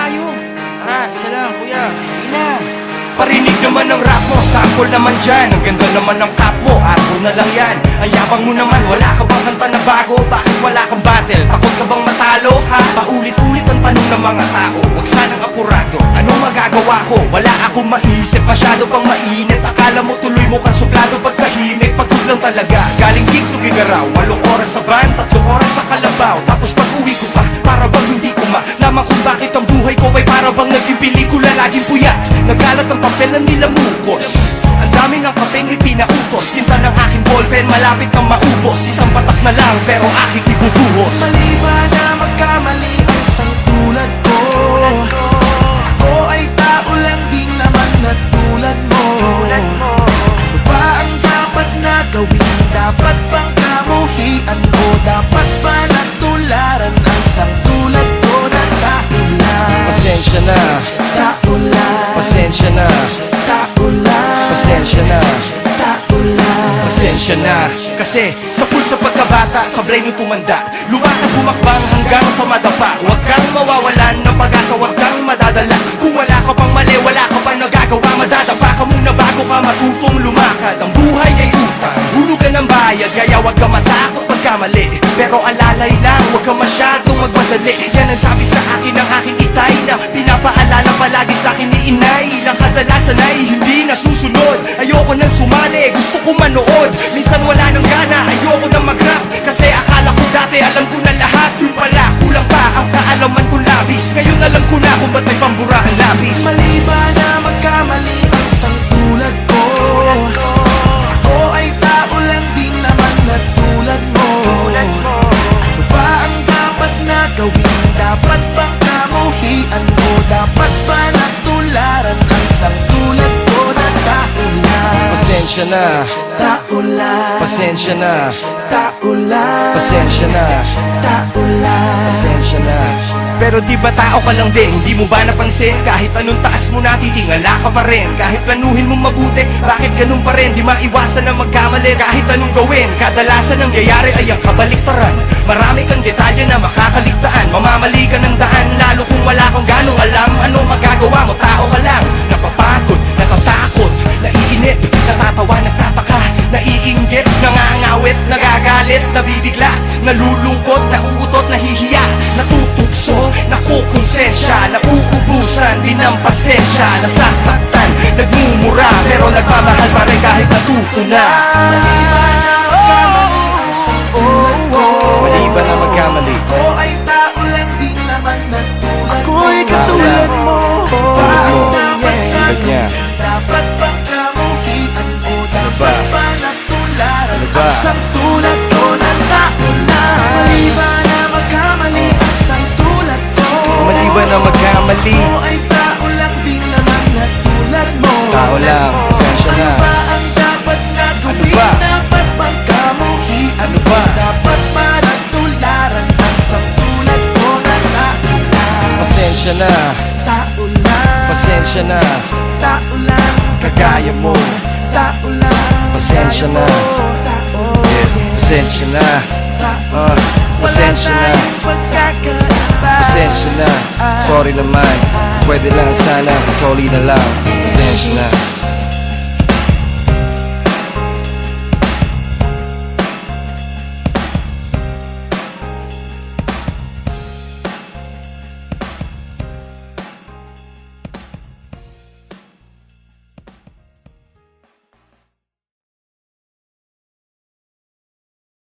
tayo. Tara, isa lang, kuya. Sige na. Parinig naman ng rap mo, sample naman dyan. Ang ganda naman ng cap mo, arko na lang yan. Ang yabang mo naman, wala ka bang kanta na bago? Bakit wala kang battle? Takot ka bang matalo, ha? Paulit-ulit ang tanong ng mga tao, huwag sanang apurado. Ano magagawa ko? Wala akong maisip, masyado pang mainit. Akala mo tuloy mo kang suplado pagkahimik. Pagod lang talaga, galing gig to gigaraw. 8 oras sa van, 3 oras sa Kalabaw. Tapos pag uwi ko pa, para bang hindi ko malaman kung bakit ang buhay ko ay para bang naging pelikula, laging puyat. Nagalat ang papel na nilamukos. Ang dami ng kapeng ipinautos. Tinta ng aking ballpen, malapit kang maubos. Isang patak na lang, pero aking ibubuhos. Mali ba na magkamali ang isang tulad ko? Ako ay tao lang din naman na tulad mo. Ano ba ang dapat na gawin? Dapat bang kamuhian mo? Dapat ba natularan ang isang tulad ko na tao lang? Pasensya na, Tao lang, pasensya na, tao lang, pasensya na, tao lang. pasensya na. Kasi sa pulsa pagkabata, sa brain nung tumanda, lumakad bumakbang hanggang sa madapa. Huwag kang mawawalan ng pag-asa, huwag kang madadala. Kung wala ka pang mali, wala ka pang nagagawa, madadapa ka muna bago ka matutong lumakad. Ang buhay ay utang, hulugan ng bayad, kaya huwag ka matakot pagkamali. Pero alalay lang, huwag ka masyadong magmadali. Yan ang sabi sa akin ng aking itay, na pinapaalala palagi sa akin ni inay, na kadalasan ay hindi nasusunod. Ayoko nang sumali, gusto ko manood. Minsan wala nang gana, ayoko nang mag-rap, kasi akala ko dati alam ko na lahat. Yun pala, kulang pa ang kaalaman ko labis. Ngayon alam ko na kung ba't may pambura ang labis. Mali ba na magkamali ang isang tulad ko? Ako ay tao lang din naman na tulad mo. Ano ba ang dapat na gawin? Dapat bang kamuhian mo? Dapat ba natularan ang isang tulad ko na tao lang? Pasensya na, Tao lang, pasensya na, tao lang, pasensya na, tao lang. pasensya na. Pero di ba tao ka lang din? Hindi mo ba napansin? Kahit anong taas mo na, titingala ka pa rin. Kahit planuhin mong mabuti, bakit ganun pa rin? Di maiwasan na magkamali kahit anong gawin. Kadalasan ang nangyayari ay ang kabaliktaran. Marami kang detalye na makakaligtaan. Mamamali ka ng daan, lalo kung wala kang ganong alam. Ano magagawa mo? Tao ka lang. Napapagod, natatakot, naiinip, natatawa, nagtataka, naiinggit, nangangawit, nagagalit, nabibigla, nalulungkot, nauutot, nahihiya, natutukso, nakukonsensya, nauubusan din ng pasensya, nasasaktan, nagmumura, pero nagmamahal pa rin kahit natuto na. Mali ba na magkamali ang isang tulad ko? Mali ba na magkamali? Ako ay tao lang din naman na tulad mo. Ako'y katulad mo. Ba ang dapat Tulad niya. gawin? Dapat bang kamuhian mo? Dapat ba? ba natularan Ano ba? ang isang tulad ko na tao lang? Mali ba na magkamali ang isang tulad ko? Mali ba na magkamali? Ako ay tao lang din naman na tulad mo. Tao lang, pasensya na. Ano ba ang dapat na gawin? ba? Dapat bang kamuhian Ano ba? Dapat ba natularan ang isang tulad ko na tao lang? Pasensya na, Tao lang, pasensya na, tao lang, kagaya mo. tao lang, Pasensya na. tao, Pasensya na, tao. pasensya na, Wala tayong pagkakaiba. pasensya na. Sorry naman, pwede lang sana, sorry na lang. Pasensya na.